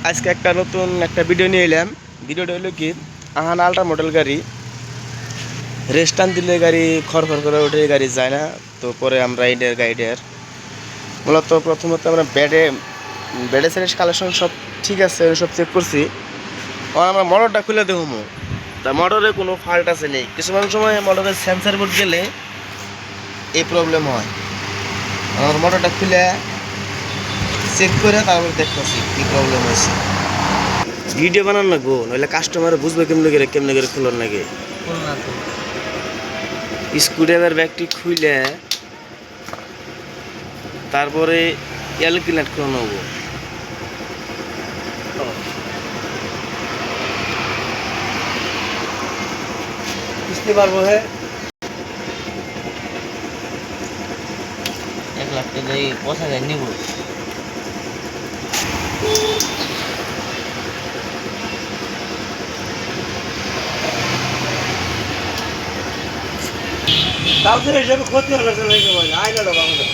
আজকে একটা নতুন একটা ভিডিও নিয়ে এলাম। ভিডিওটা হলো কি, আহান আল্ট্রা মডেল গাড়ি রেস্ট টান দিলে গাড়ি খড়খড় করে ওঠে, গাড়ি যায় না। তো পরে আমরা এইটার গাড়িটার মূলত প্রথমত আমরা ব্যাডে সাইজ কালেকশন সব ঠিক আছে, সব চেক করছি। আর আমরা মোটরটা খুলে দেখবো তা মোটরে কোনো ফল্ট আছে নেই। কিছুমান সময় মোটরের সেন্সার বোর্ড গেলে এই প্রবলেম হয়। আমার মোটরটা খুলে চেক করে তারপরে দেখতেছি কী প্রবলেম হয়েছে। ভিডিও বানান না গো, নইলে কাস্টমার বুঝবে কেমনে করে খুলন নাকি। স্ক্রুড্রাইভার ব্যাগটি খুলে তারপরে ক্যালকুলেট করে নেব। বুঝতে পারবো। হ্যাঁ, 1 লাখ টাকা দিয়ে 5,000 নিব। তারপরে হিসাবে ক্ষতি হবে না, আইনাটা বাংলা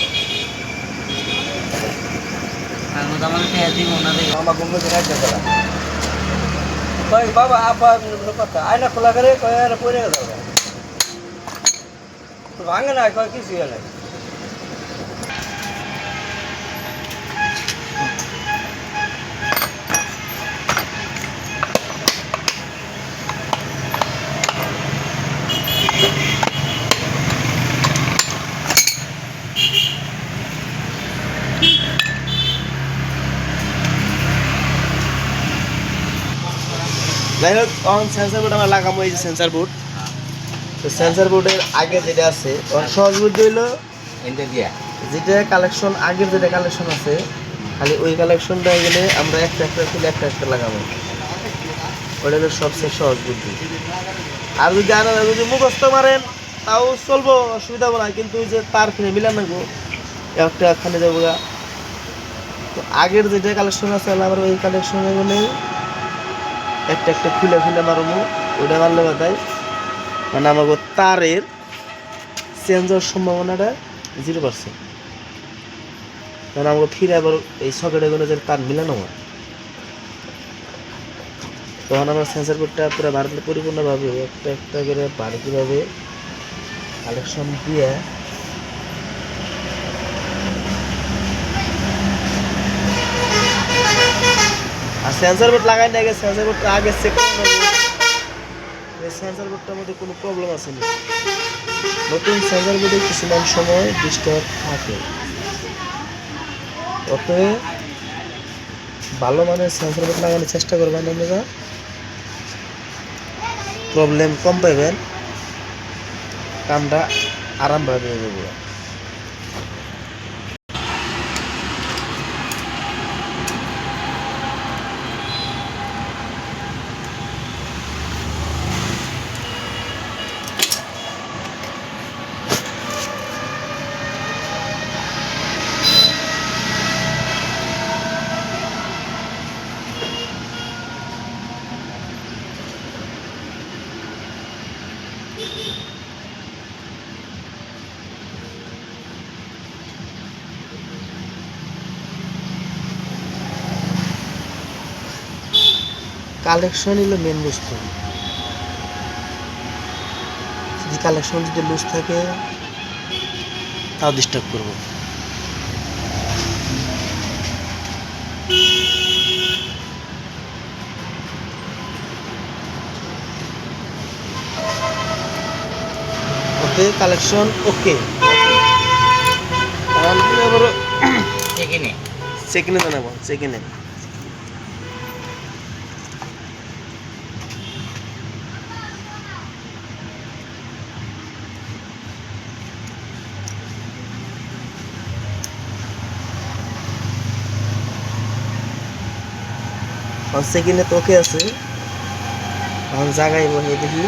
আমি তো আমার টাকা দিব না দেখো। আমার বন্ধু রাখতে পারা কই বাবা আবার কথা আয়না খোলা করে কই আর পড়ে গেল তো ভাঙে না, কই কিছু হলো না। যাই হোক, তখন সেন্সার বোর্ড আমরা লাগাবো। এই যে সেন্সার বোর্ড, তো সেন্সার বোর্ডের আগে যেটা আছে সহজ বুদ্ধি হইলো যেটা কালেকশন, আগের যেটা কালেকশন আছে খালি ওই কালেকশনটা গেলে আমরা একটা খুলে একটা লাগাবো। ওটা হলো সবচেয়ে সহজ বুদ্ধি। আর যদি মুখস্থ মারেন তাও চলবো, অসুবিধা হবে না। কিন্তু ওই যে তার কিনে মিলান না গো, একখানে যাবো গা। তো আগের যেটা কালেকশন আছে আমরা ওই কালেকশনে গেলে একটা খুলে মারবো। ওইটা মারলে বাতায় মানে আমাকে তারের চেঞ্জ হওয়ার সম্ভাবনাটা 0%। কারণ আমাকে ফিরে আবার এই সকেটে গেলে যে তার মিলানো হয়, তখন আমরা সেন্সার বোর্ডটা পুরো ভারতে পরিপূর্ণভাবে একটা করে বাড়িভাবে কালেকশন দিয়ে আর সেন্সার বোর্ড লাগাই না আগে, সেন্সার বোর্ডটা আগে চেক করে নেব সেন্সার বোর্ডটার মধ্যে কোনো প্রবলেম আছে না। নতুন সেন্সার বোর্ডে কিছুমান সময় ডিস্টার্ব থাকে, অতএব ভালো মানের সেন্সার বোর্ড লাগানোর চেষ্টা করবেন। আপনারা প্রবলেম কম পাবেন, কামটা আরামভাবে হয়ে যাবে। কালেকশন হলো মেন বস্তু। যদি কালেকশন যদি লুজ থাকে তাও ডিস্টার্ব করবো। ওকে, কালেকশন ওকে। চেকিনে জানাবো, চেকিনে সেকেন্ডে তো ওকে আছে। এখন জায়গায় বসে দেখি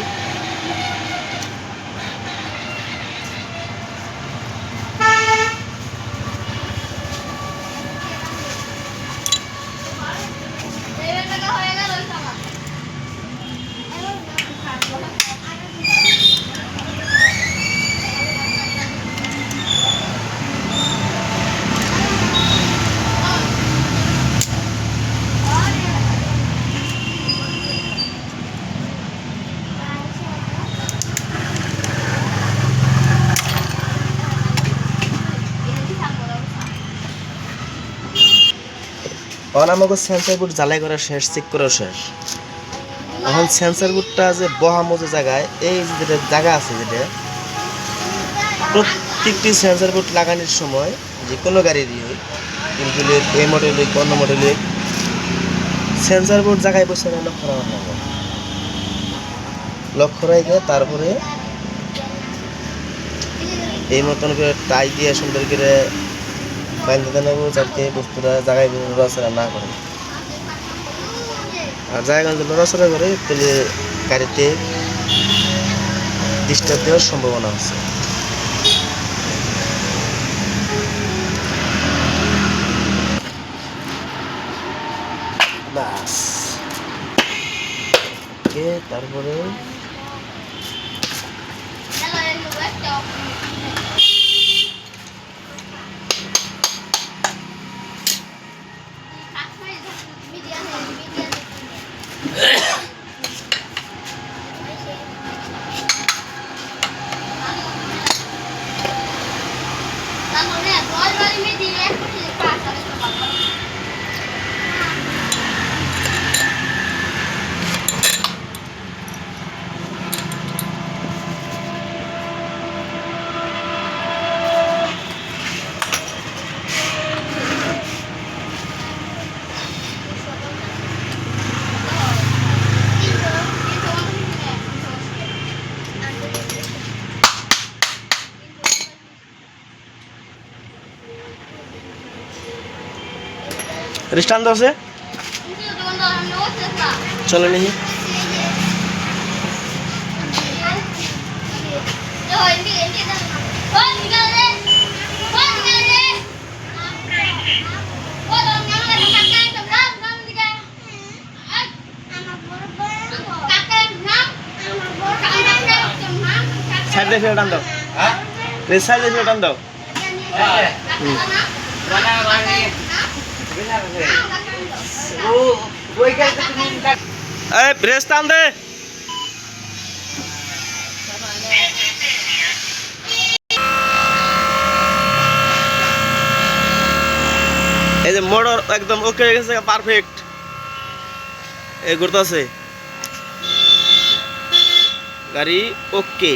এখন আমাকে সেন্সার বোর্ড জ্বালাই করা শেষ, চেক করা শেষ। এখন সেন্সার বোর্ডটা যে বহামো যে জায়গায়, এই যেটা জায়গা আছে যেটা, প্রত্যেকটি সেন্সার বোর্ড লাগানোর সময় যে কোনো গাড়িরই হোক, ইনফিনিট এই মডেল হোক অন্য মডেল হোক, সেন্সার বোর্ড জায়গায় বসে লক্ষ্য রাখা হবে। লক্ষ্য রেখে তারপরে এই মতন করে টাই দিয়ে সুন্দর করে বাঁধতে নেবো, যাতে বস্তুটা জায়গায় লড়াচড়া না করে। আর জায়গায় যদি লড়াচড়া করে তাহলে গাড়িতে ডিস্টার্ব দেওয়ার সম্ভাবনা আছে। বাস ওকে, তারপরে রিস্টান আছে, চলে নিয়ে সাইড দিয়ে ফেলে টান দাও, সাইড দিয়ে ফেলে টান দাও। এই ব্রেস টান দে। এই যে মোটর একদম ওকে হয়ে গেছে, পারফেক্ট। এই ঘুরতেছে গাড়ি, ওকে।